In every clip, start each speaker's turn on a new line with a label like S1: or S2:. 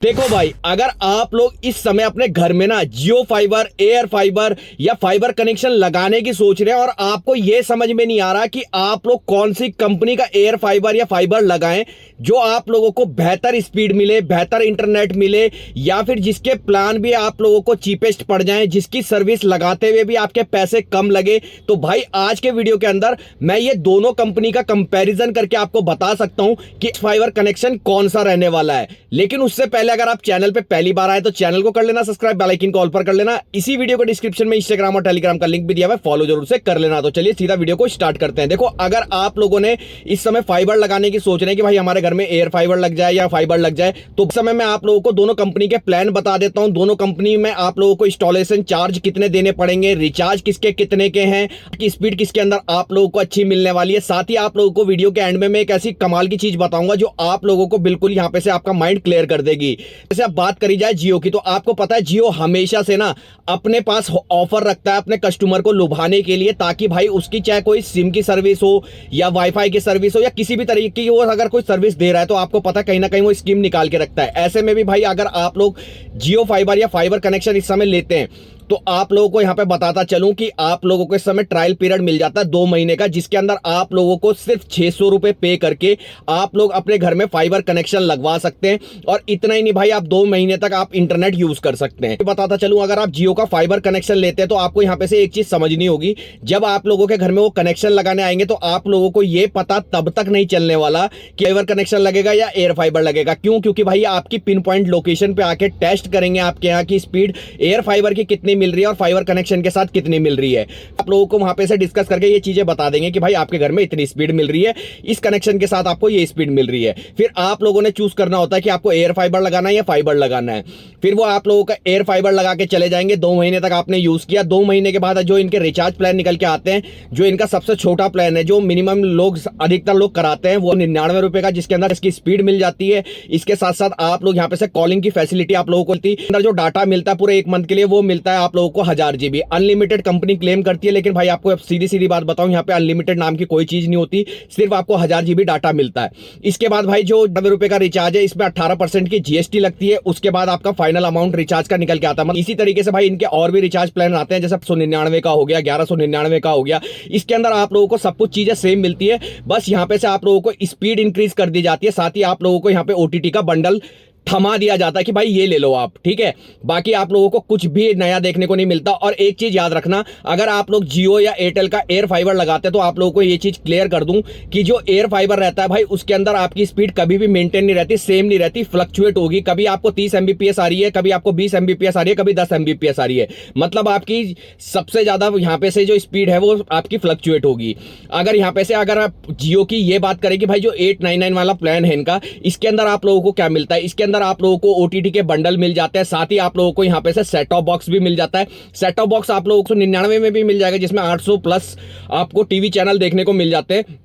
S1: देखो भाई, अगर आप लोग इस समय अपने घर में ना जियो फाइबर, एयर फाइबर या फाइबर कनेक्शन लगाने की सोच रहे हैं और आपको यह समझ में नहीं आ रहा कि आप लोग कौन सी कंपनी का एयर फाइबर या फाइबर लगाएं जो आप लोगों को बेहतर स्पीड मिले, बेहतर इंटरनेट मिले, या फिर जिसके प्लान भी आप लोगों को चीपेस्ट पड़ जाएं, जिसकी सर्विस लगाते हुए भी आपके पैसे कम लगे, तो भाई आज के वीडियो के अंदर मैं ये दोनों कंपनी का कंपैरिजन करके आपको बता सकता हूं कि फाइबर कनेक्शन कौन सा रहने वाला है। लेकिन उससे पहले अगर आप चैनल पे पहली बार आए तो चैनल को कर लेना सब्सक्राइब, बेल आइकन को ऑल पर कर लेना। इसी वीडियो को डिस्क्रिप्शन में इंस्टाग्राम और टेलीग्राम का लिंक भी दिया हुआ है, फॉलो जरूर से कर लेना। तो चलिए सीधा वीडियो को स्टार्ट करते हैं। देखो, अगर आप लोगों ने इस समय फाइबर लगाने की सोच रहे हैं कि भाई हमारे घर में एयर फाइबर लग जाए या फाइबर लग जाए, तो उस समय मैं आप लोगों को दोनों कंपनी के प्लान बता देता हूं। दोनों कंपनी में आप लोगों को इंस्टॉलेशन चार्ज कितने देने पड़ेंगे, रिचार्ज किसके कितने के हैं, कि स्पीड किसके अंदर आप लोगों को अच्छी मिलने वाली है। साथ ही आप लोगों को वीडियो के एंड में मैं एक ऐसी कमाल की चीज बताऊंगा जो आप लोगों को बिल्कुल यहां पे से आपका माइंड क्लियर कर देगी। जैसे आप बात करी जाए जियो की, तो आपको पता है जियो हमेशा से ना अपने पास ऑफर रखता है अपने कस्टमर को लुभाने के लिए, ताकि भाई उसकी चाहे कोई सिम की सर्विस हो या वाईफाई की सर्विस हो या किसी भी तरीके की वो अगर कोई सर्विस दे रहा है तो आपको पता है कहीं ना कहीं वो स्कीम निकाल के रखता है। ऐसे में भी भाई अगर आप लोग जियो फाइबर या फाइबर कनेक्शन इस समय लेते हैं तो आप लोगों को यहां पे बताता चलूं कि आप लोगों को इस समय ट्रायल पीरियड मिल जाता है 2 महीने का, जिसके अंदर आप लोगों को सिर्फ 600 रुपए पे करके आप लोग अपने घर में फाइबर कनेक्शन लगवा सकते हैं। और इतना ही नहीं भाई, आप 2 महीने तक आप इंटरनेट यूज कर सकते हैं। बताता चलूं, अगर आप जियो का फाइबर कनेक्शन लेते हैं तो आपको यहां पे से एक चीज समझनी होगी। जब आप लोगों के घर में वो कनेक्शन लगाने आएंगे तो आप लोगों को यह पता तब तक नहीं चलने वाला कि फाइबर कनेक्शन लगेगा या एयर फाइबर लगेगा। क्यों? क्योंकि भाई आपकी पिन पॉइंट लोकेशन पे आके टेस्ट करेंगे आपके यहाँ की स्पीड एयर फाइबर की कितनी मिल रही है और फाइबर कनेक्शन के साथ कितनी मिल रही है। आप लोगों को वहां पे से डिस्कस करके ये चीजें बता देंगे कि भाई आपके घर में इतनी स्पीड मिल रही है, इस कनेक्शन के साथ आपको ये स्पीड मिल रही है। फिर आप लोगों ने चूज करना होता है कि आपको एयर फाइबर लगाना है या फाइबर लगाना है। फिर वो आप लोगों का एयर फाइबर लगा के चले जाएंगे, 2 महीने तक आपने यूज किया। 2 महीने के बाद जो इनके रिचार्ज प्लान निकल के आते हैं, जो इनका सबसे छोटा प्लान है, जो मिनिमम लोग अधिकतर लोग कराते हैं, वो 99 रुपए का, जिसके अंदर इसकी स्पीड मिल जाती है। इसके साथ साथ आप लोग यहाँ पे से कॉलिंग की फैसिलिटी आप लोगों को मिलती है। अंदर जो डाटा मिलता है पूरे 1 मंथ के लिए, वो मिलता है आप लोगों को 1000 GB। अनलिमिटेड कंपनी क्लेम करती है, लेकिन भाई आपको सीधी सीधी बात बताऊं, यहाँ पे अनलिमिटेड नाम की कोई चीज नहीं होती, सिर्फ आपको 1000 GB डाटा मिलता है। इसके बाद भाई जो 90 रुपए का रिचार्ज है, इसमें 18% की जीएसटी लगती है। उसके बाद आपका फाइनल अमाउंट रिचार्ज का निकल के आता है। इसी तरीके से भाई इनके और भी रिचार्ज प्लान आते हैं, जैसे 199 का हो गया, 1199 का हो गया। इसके अंदर आप लोगों को सब कुछ चीजें सेम मिलती है, बस यहाँ पे से आप लोगों को स्पीड इंक्रीज कर दी जाती है। साथ ही आप लोगों को यहाँ पे ओटीटी का बंडल थमा दिया जाता है कि भाई ये ले लो आप, ठीक है। बाकी आप लोगों को कुछ भी नया देखने को नहीं मिलता। और एक चीज याद रखना, अगर आप लोग जियो या एयरटेल का एयर फाइबर लगाते हैं तो आप लोगों को ये चीज क्लियर कर दूं कि जो एयर फाइबर रहता है भाई, उसके अंदर आपकी स्पीड कभी भी मेंटेन नहीं रहती, सेम नहीं रहती, फ्लक्चुएट होगी। कभी आपको 30 Mbps आ रही है, कभी आपको 20 Mbps आ रही है, कभी 10 Mbps आ रही है। मतलब आपकी सबसे ज्यादा यहाँ पे से जो स्पीड है वो आपकी फ्लक्चुएट होगी। अगर यहाँ पे से अगर आप जियो की ये बात करें कि भाई जो 899 वाला प्लान है इनका, इसके अंदर आप लोगों को क्या मिलता है, इसके अंदर आप लोगों को ओटीटी के बंडल मिल जाते हैं। साथ ही आप लोगों को यहां पे से सेट टॉप बॉक्स भी मिल जाता है। सेट टॉप बॉक्स आप लोगों को 199 में भी मिल जाएगा, जिसमें 800 प्लस आपको टीवी चैनल देखने को मिल जाते हैं।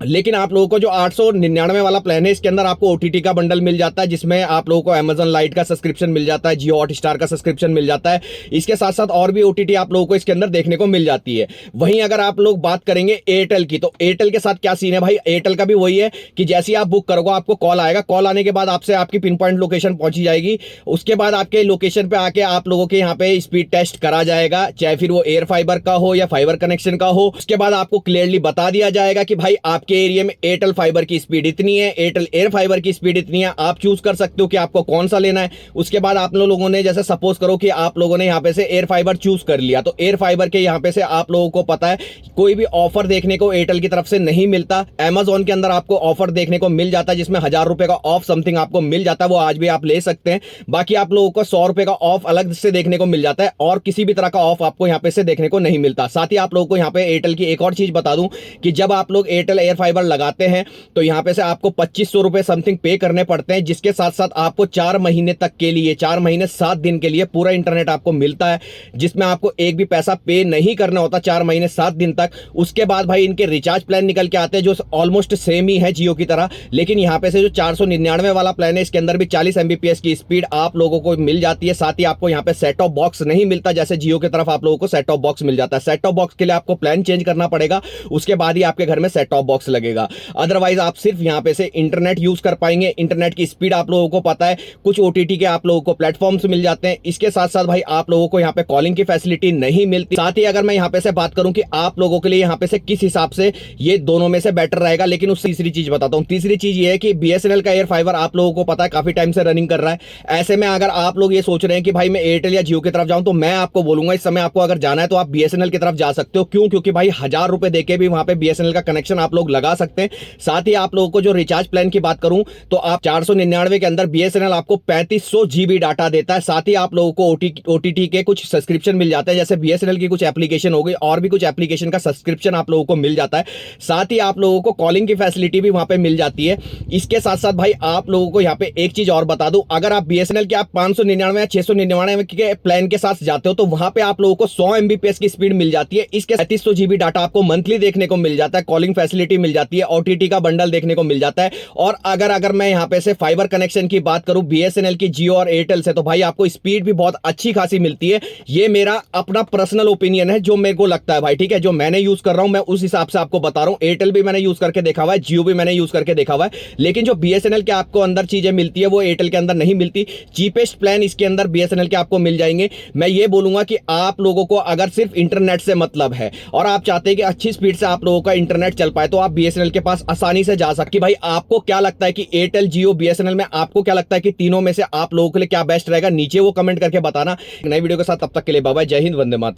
S1: लेकिन आप लोगों को जो 899 वाला प्लान है, इसके अंदर आपको ओटीटी का बंडल मिल जाता है, जिसमें आप लोगों को अमेजन लाइट का सब्सक्रिप्शन मिल जाता है, जियो हॉटस्टार का सब्सक्रिप्शन मिल जाता है। इसके साथ साथ और भी ओटीटी आप लोगों को इसके अंदर देखने को मिल जाती है। वहीं अगर आप लोग बात करेंगे एयरटेल की, तो एयरटेल के साथ क्या सीन है भाई, एयरटेल का भी वही है कि जैसे ही आप बुक करोगे आपको कॉल आएगा, कॉल आने के बाद आपसे आपकी पिन पॉइंट लोकेशन पहुंची जाएगी। उसके बाद आपके लोकेशन पे आके आप लोगों के यहाँ पे स्पीड टेस्ट करा जाएगा, चाहे फिर वो एयर फाइबर का हो या फाइबर कनेक्शन का हो। उसके बाद आपको क्लियरली बता दिया जाएगा कि भाई आपके एरिया में एयरटेल फाइबर की स्पीड इतनी है, एयरटेल एयर फाइबर की स्पीड इतनी है। आप चूज कर सकते हो कि आपको कौन सा लेना है। उसके बाद आप लोगों ने, जैसे सपोज करो कि आप लोगों ने यहाँ पे से एयर फाइबर चूज कर लिया, तो एयर फाइबर के यहाँ पे से आप लोगों को पता है कोई भी ऑफर देखने को एयरटेल की तरफ से नहीं मिलता। अमेजॉन के अंदर आपको ऑफर देखने को मिल जाता है, जिसमें 1000 रुपए का ऑफ समथिंग आपको मिल जाता है, वो आज भी आप ले सकते हैं। बाकी आप लोगों को 100 रुपए का ऑफ अलग से देखने को मिल जाता है, और किसी भी तरह का ऑफ आपको यहाँ पे से देखने को नहीं मिलता। साथ ही आप लोगों को यहाँ पे एयरटेल की एक और चीज बता दूं कि जब आप लोग एयरटेल एयर फाइबर लगाते हैं तो यहाँ पे से आपको 2500 रुपए समथिंग पे करने पड़ते हैं, जिसके साथ साथ आपको 4 महीने तक के लिए, 4 महीने 7 दिन के लिए पूरा इंटरनेट आपको मिलता है, जिसमें आपको एक भी पैसा पे नहीं करना होता 4 महीने 7 दिन तक। उसके बाद भाई इनके रिचार्ज प्लान निकल के आते हैं जो ऑलमोस्ट सेम ही है जियो की तरह, लेकिन यहाँ पे से जो 499 वाला प्लान है, इसके अंदर भी 40 Mbps की स्पीड आप लोगों को मिल जाती है। साथ ही आपको यहाँ पे सेट टॉप बॉक्स नहीं मिलता, जैसे जियो की तरफ आप लोगों को सेट टॉप बॉक्स मिल जाता है। सेट टॉप बॉक्स के लिए आपको प्लान चेंज करना पड़ेगा, उसके बाद ही आपके घर में सेट टॉप बॉक्स बॉक्स लगेगा। अदरवाइज आप सिर्फ यहाँ पे से इंटरनेट यूज कर पाएंगे। इंटरनेट की स्पीड आप लोगों को पता है, कुछ ओटीटी के आप लोगों को प्लेटफॉर्म्स मिल जाते हैं। इसके साथ साथ भाई आप लोगों को यहाँ पे कॉलिंग की फैसिलिटी नहीं मिलती। साथ ही अगर मैं यहाँ पे से बात करूं कि आप लोगों के लिए यहाँ पे से किस हिसाब से ये दोनों में से बेटर रहेगा, लेकिन उससे तीसरी चीज बताता हूं। तीसरी चीज ये है कि बीएसएनएल का एयर फाइबर आप लोगों को पता है काफी टाइम से रनिंग कर रहा है। ऐसे में अगर आप लोग ये सोच रहे हैं कि भाई मैं एयरटेल या जियो की तरफ जाऊं, तो मैं आपको बोलूंगा इस समय आपको अगर जाना है तो आप बीएसएनएल की तरफ जा सकते हो। क्यों? क्योंकि भाई 1000 रुपए देके भी वहां पे बीएसएनएल का कनेक्शन आप लोग लगा सकते हैं। साथ ही आप लोगों को जो रिचार्ज प्लान की बात करूं तो आप 499 के अंदर बीएसएनएल आपको 3500 जीबी डाटा देता है। साथ ही आप लोगों को ओटीटी के कुछ सब्सक्रिप्शन मिल जाते हैं, जैसे बीएसएनएल की कुछ एप्लीकेशन हो गई और भी कुछ एप्लीकेशन का सब्सक्रिप्शन आप लोगों को मिल जाता है। साथ ही आप लोगों को कॉलिंग की फैसिलिटी भी वहां पे मिल जाती है। इसके साथ साथ भाई आप लोगों को यहाँ पे एक चीज और बता दूं, अगर आप बीएसएनएल के आप 599 या 699 के प्लान के साथ जाते हो तो वहां पे आप लोगों को 100 एमबीपीएस की स्पीड मिल जाती है। इसके 3500 जीबी डाटा आपको मंथली देखने को मिल जाता है, कॉलिंग फैसिलिटी मिल जाती है, ओटीटी का बंडल देखने को मिल जाता है। और अगर मैं यहाँ पे से फाइबर कनेक्शन की बात करूं बीएसएनएल की, जियो और एयरटेल से, तो भाई आपको स्पीड भी बहुत अच्छी खासी मिलती है। ये मेरा अपना पर्सनल ओपिनियन है, जो मेरे को लगता है भाई, ठीक है, जो मैंने यूज कर रहा हूं मैं उस हिसाब से आपको बता रहा हूं। एयरटेल भी मैंने यूज करके देखा हुआ है, जियो भी मैंने यूज करके देखा हुआ है, लेकिन जो बीएसएनएल के आपको अंदर चीजें मिलती है वो एयरटेल के अंदर नहीं मिलती। चीपेस्ट प्लान इसके अंदर बीएसएनएल के आपको मिल जाएंगे। मैं ये बोलूंगा कि आप लोगों को अगर सिर्फ इंटरनेट से मतलब है और आप चाहते हैं कि अच्छी स्पीड से आप लोगों का इंटरनेट चल पाए, तो आप बीएसएनएल के पास आसानी से जा सकते। भाई आपको क्या लगता है कि एयरटेल, जियो, बीएसएनएल में आपको क्या लगता है कि तीनों में से आप लोगों के लिए क्या बेस्ट रहेगा? नीचे वो कमेंट करके बताना। नई वीडियो के साथ तब तक के लिए बाय बाय, जय हिंद, वंदे मातरम।